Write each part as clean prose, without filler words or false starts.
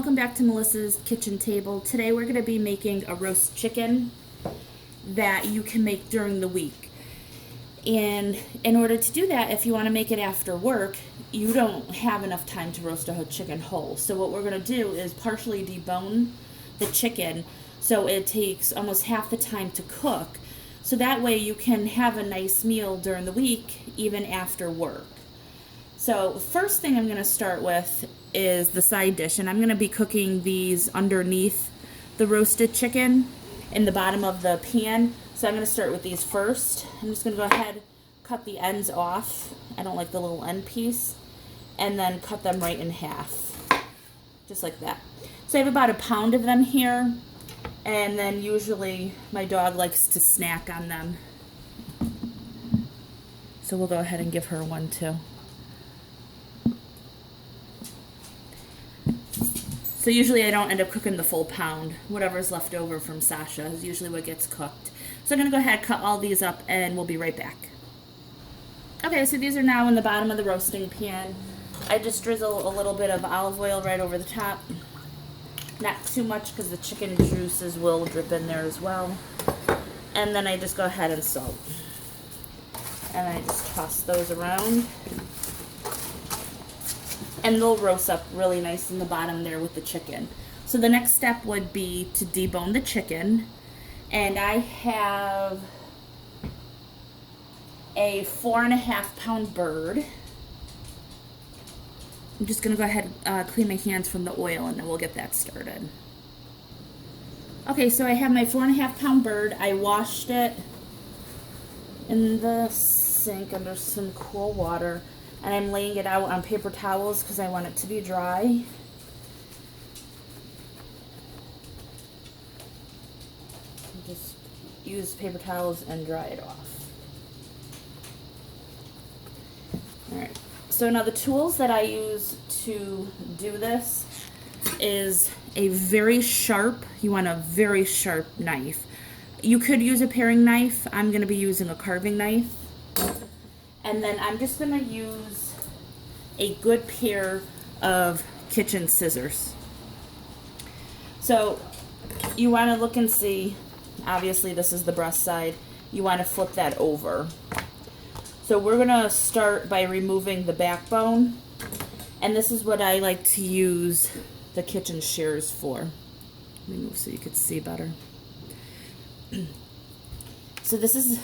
welcome back to Melissa's Kitchen Table. Today we're going to be making a roast chicken that you can make during the week. And in order to do that, if you want to make it after work, you don't have enough time to roast a whole chicken whole. So what we're going to do is partially debone the chicken so it takes almost half the time to cook. So that way you can have a nice meal during the week, even after work. So first thing I'm going to start with is the side dish, and I'm going to be cooking these underneath the roasted chicken in the bottom of the pan. So I'm going to start with these first. I'm just going to go ahead, cut the ends off. I don't like the little end piece. And then cut them right in half, just like that. So I have about a pound of them here, and then usually my dog likes to snack on them. So we'll go ahead and give her one too. So usually I don't end up cooking the full pound. Whatever's left over from Sasha is usually what gets cooked. So I'm going to go ahead and cut all these up and we'll be right back. Okay, so these are now in the bottom of the roasting pan. I just drizzle a little bit of olive oil right over the top. Not too much because the chicken juices will drip in there as well. And then I just go ahead and salt. And I just toss those around. And they'll roast up really nice in the bottom there with the chicken. So the next step would be to debone the chicken. And I have a 4.5 pound bird. I'm just going to go ahead and clean my hands from the oil and then we'll get that started. Okay, so I have my 4.5 pound bird. I washed it in the sink under some cool water. And I'm laying it out on paper towels because I want it to be dry. Just use paper towels and dry it off. Alright, so now the tools that I use to do this is a very sharp, you want a very sharp knife. You could use a paring knife. I'm going to be using a carving knife. And then I'm just going to use a good pair of kitchen scissors. So you want to look and see, obviously this is the breast side, you want to flip that over. So we're going to start by removing the backbone, and this is what I like to use the kitchen shears for. Let me move so you can see better. So this is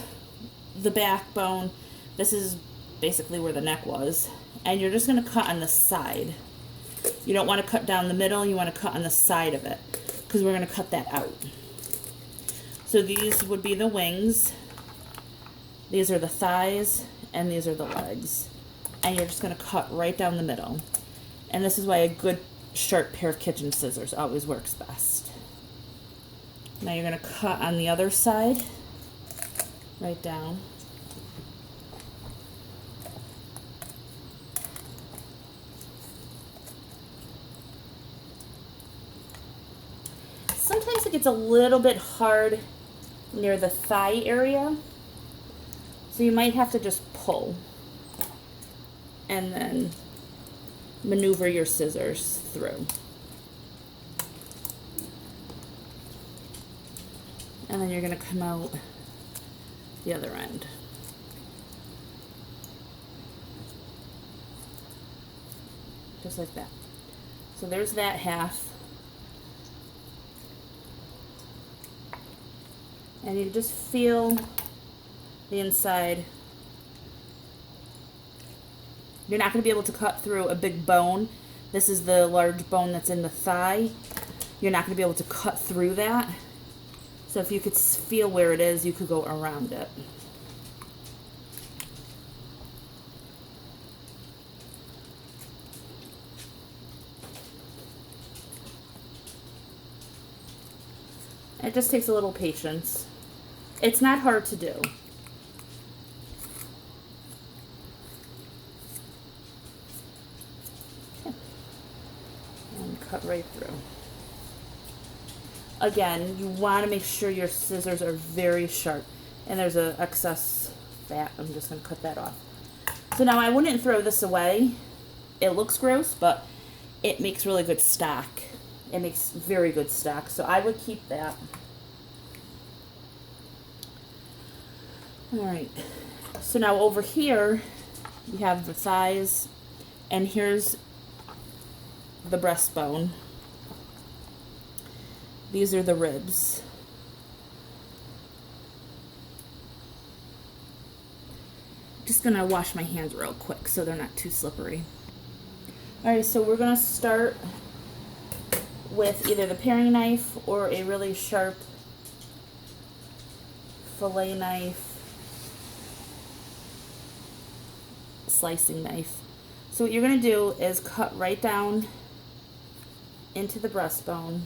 the backbone. This is basically where the neck was. And you're just going to cut on the side. You don't want to cut down the middle. You want to cut on the side of it because we're going to cut that out. So these would be the wings. These are the thighs. And these are the legs. And you're just going to cut right down the middle. And this is why a good sharp pair of kitchen scissors always works best. Now you're going to cut on the other side. Right down. Sometimes it gets a little bit hard near the thigh area, so you might have to just pull and then maneuver your scissors through. And then you're going to come out the other end. Just like that. So there's that half. And you just feel the inside. You're not going to be able to cut through a big bone. This is the large bone that's in the thigh. You're not going to be able to cut through that. So if you could feel where it is, you could go around it. It just takes a little patience. It's not hard to do. Okay. And cut right through. Again, you want to make sure your scissors are very sharp. And there's an excess fat. I'm just going to cut that off. So now I wouldn't throw this away. It looks gross, but it makes really good stock. It makes very good stock, so I would keep that. All right, so now over here, you have the thighs, and here's the breastbone. These are the ribs. Just gonna wash my hands real quick so they're not too slippery. All right, so we're gonna start with either the paring knife or a really sharp fillet knife, slicing knife. So what you're gonna do is cut right down into the breastbone.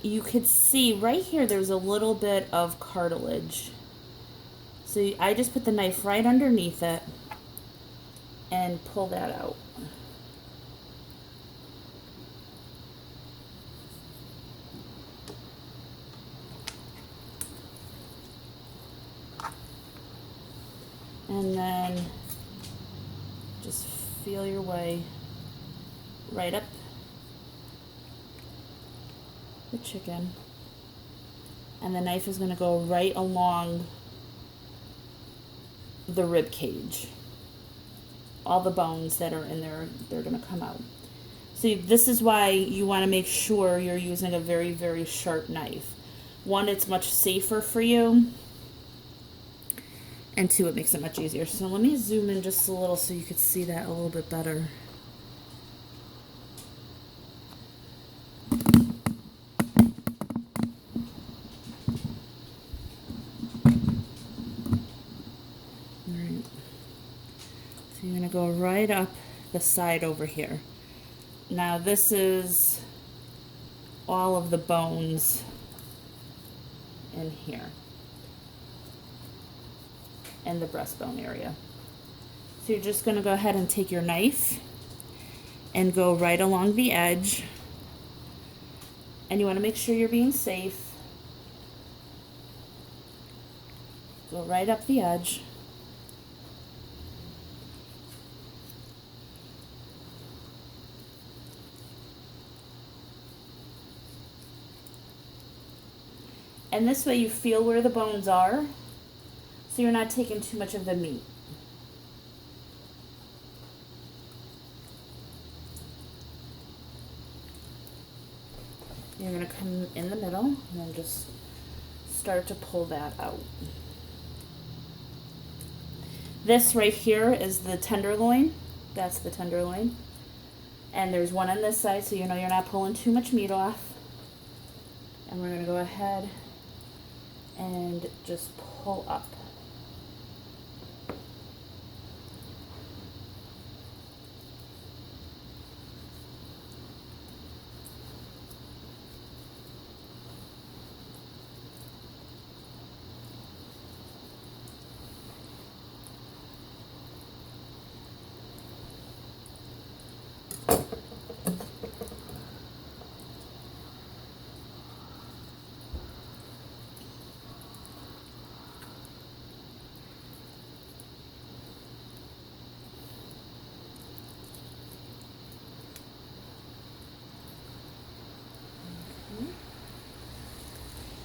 You could see right here there's a little bit of cartilage. So I just put the knife right underneath it and pull that out. And then just feel your way right up the chicken. And the knife is going to go right along the rib cage. All the bones that are in there, they're going to come out. See, this is why you want to make sure you're using a very, very sharp knife. One, it's much safer for you. And two, it makes it much easier. So let me zoom in just a little so you could see that a little bit better. Alright. So you're going to go right up the side over here. Now this is all of the bones in here. And the breastbone area. So you're just going to go ahead and take your knife and go right along the edge. And you want to make sure you're being safe. Go right up the edge. And this way you feel where the bones are. So you're not taking too much of the meat. You're going to come in the middle and then just start to pull that out. This right here is the tenderloin. That's the tenderloin. And there's one on this side, so you know you're not pulling too much meat off. And we're going to go ahead and just pull up.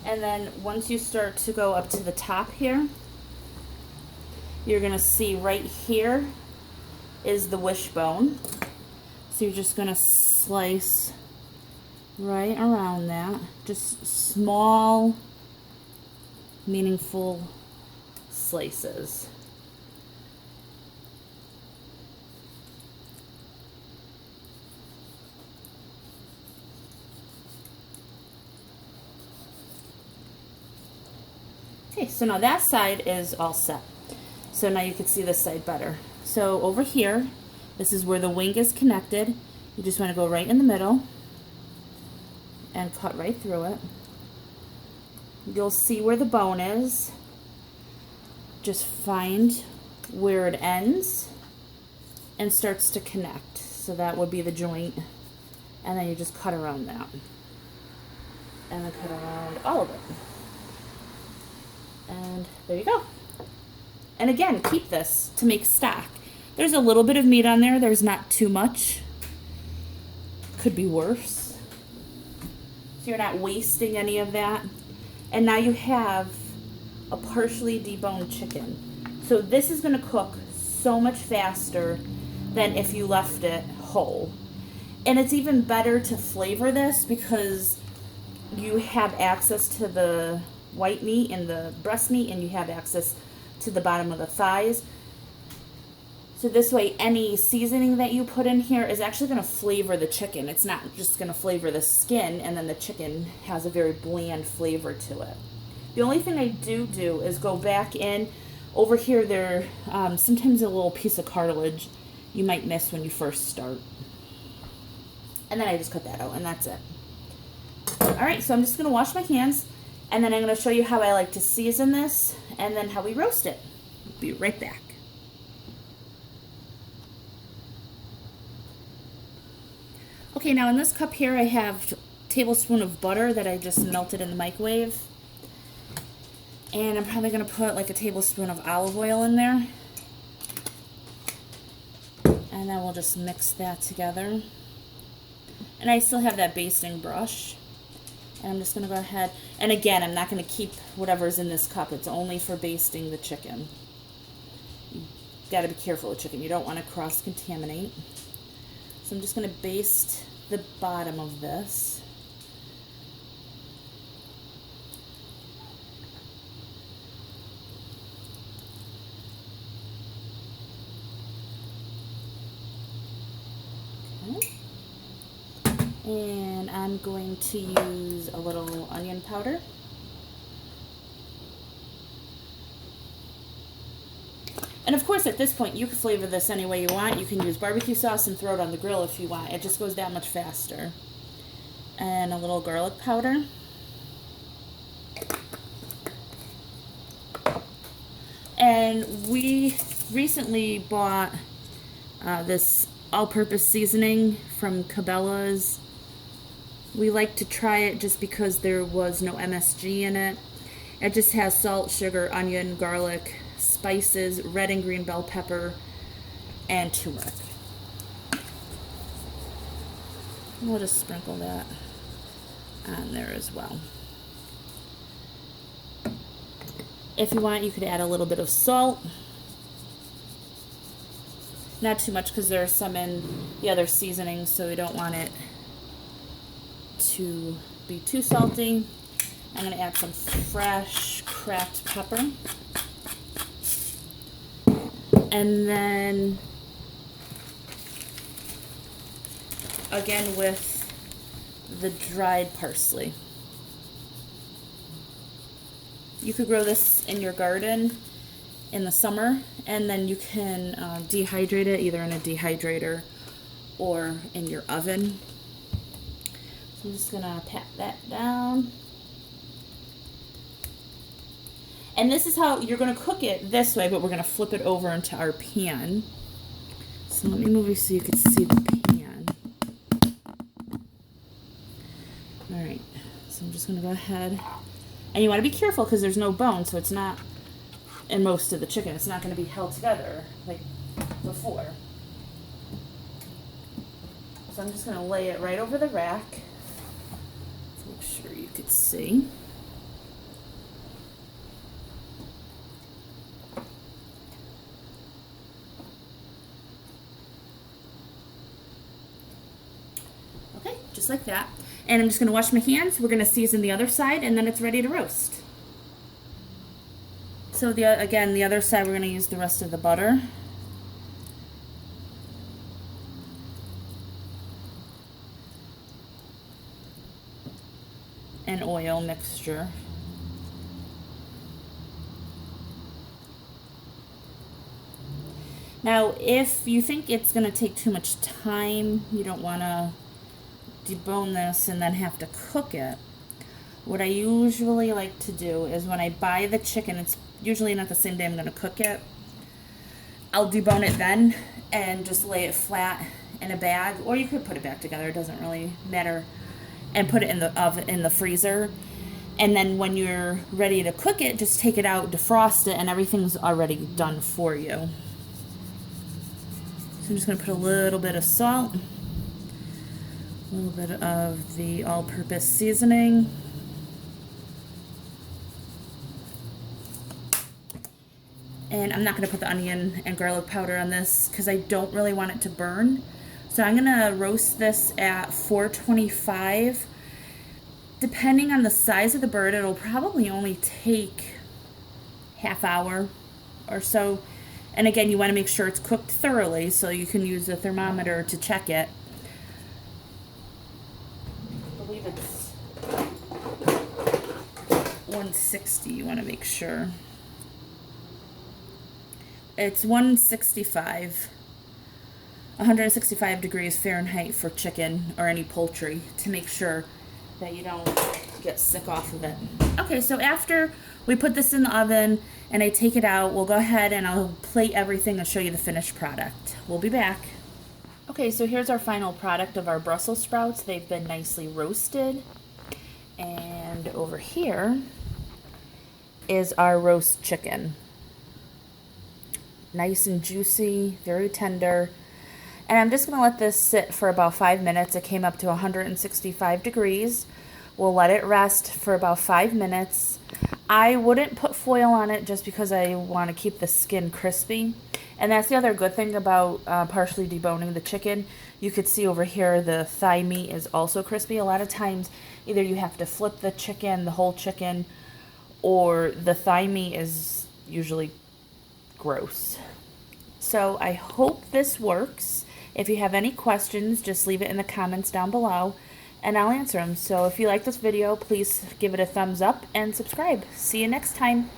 And then once you start to go up to the top here, you're going to see right here is the wishbone. So you're just going to slice right around that. Just small, meaningful slices. Okay, so now that side is all set. So now you can see this side better. So over here, this is where the wing is connected. You just want to go right in the middle and cut right through it. You'll see where the bone is. Just find where it ends and starts to connect. So that would be the joint. And then you just cut around that. And then cut around all of it. And there you go. And again, keep this to make stock. There's a little bit of meat on there. There's not too much. Could be worse. So you're not wasting any of that. And now you have a partially deboned chicken. So this is going to cook so much faster than if you left it whole. And it's even better to flavor this because you have access to the white meat and the breast meat, and you have access to the bottom of the thighs. So this way, any seasoning that you put in here is actually going to flavor the chicken. It's not just going to flavor the skin, and then the chicken has a very bland flavor to it. The only thing I do is go back in. Over here, there sometimes a little piece of cartilage you might miss when you first start. And then I just cut that out, and that's it. Alright, so I'm just going to wash my hands, and then I'm going to show you how I like to season this, and then how we roast it. Be right back. Okay, now in this cup here I have a tablespoon of butter that I just melted in the microwave. And I'm probably going to put like a tablespoon of olive oil in there. And then we'll just mix that together. And I still have that basting brush. And I'm just going to go ahead. And again, I'm not going to keep whatever's in this cup. It's only for basting the chicken. You got to be careful with chicken. You don't want to cross-contaminate. So I'm just going to baste the bottom of this. Okay. And I'm going to use a little onion powder. And of course, at this point, you can flavor this any way you want. You can use barbecue sauce and throw it on the grill if you want. It just goes that much faster. And a little garlic powder. And we recently bought this all-purpose seasoning from Cabela's. We like to try it just because there was no MSG in it. It just has salt, sugar, onion, garlic, spices, red and green bell pepper, and turmeric. We'll just sprinkle that on there as well. If you want, you could add a little bit of salt. Not too much because there's some in the other seasonings, so we don't want it to be too salty. I'm going to add some fresh cracked pepper. And then, again with the dried parsley. You could grow this in your garden in the summer, and then you can dehydrate it either in a dehydrator or in your oven. So I'm just going to pat that down. And this is how you're going to cook it this way, but we're going to flip it over into our pan. So let me move it so you can see the pan. Alright, so I'm just going to go ahead. And you want to be careful because there's no bone, so it's not, in most of the chicken, it's not going to be held together like before. So I'm just going to lay it right over the rack. Make sure you could see. Just like that. And I'm just going to wash my hands. We're going to season the other side, and then it's ready to roast. So again, the other side, we're going to use the rest of the butter. And oil mixture. Now, if you think it's going to take too much time, you don't want to debone this and then have to cook it, what I usually like to do is when I buy the chicken, it's usually not the same day I'm going to cook it, I'll debone it then and just lay it flat in a bag, or you could put it back together, it doesn't really matter, and put it in the oven, in the freezer. And then when you're ready to cook it, just take it out, defrost it, and everything's already done for you. So I'm just going to put a little bit of salt, a little bit of the all-purpose seasoning. And I'm not going to put the onion and garlic powder on this because I don't really want it to burn. So I'm going to roast this at 425. Depending on the size of the bird, it'll probably only take half hour or so. And again, you want to make sure it's cooked thoroughly, so you can use a thermometer to check it. I believe it's 160, you want to make sure. It's 165 degrees Fahrenheit for chicken or any poultry to make sure that you don't get sick off of it. Okay, so after we put this in the oven and I take it out, we'll go ahead and I'll plate everything and show you the finished product. We'll be back. Okay, so here's our final product of our Brussels sprouts. They've been nicely roasted. And over here is our roast chicken. Nice and juicy, very tender. And I'm just going to let this sit for about 5 minutes. It came up to 165 degrees. We'll let it rest for about 5 minutes. I wouldn't put foil on it just because I want to keep the skin crispy. And that's the other good thing about partially deboning the chicken. You could see over here the thigh meat is also crispy. A lot of times either you have to flip the chicken, the whole chicken, or the thigh meat is usually gross. So I hope this works. If you have any questions, just leave it in the comments down below and I'll answer them. So if you like this video, please give it a thumbs up and subscribe. See you next time.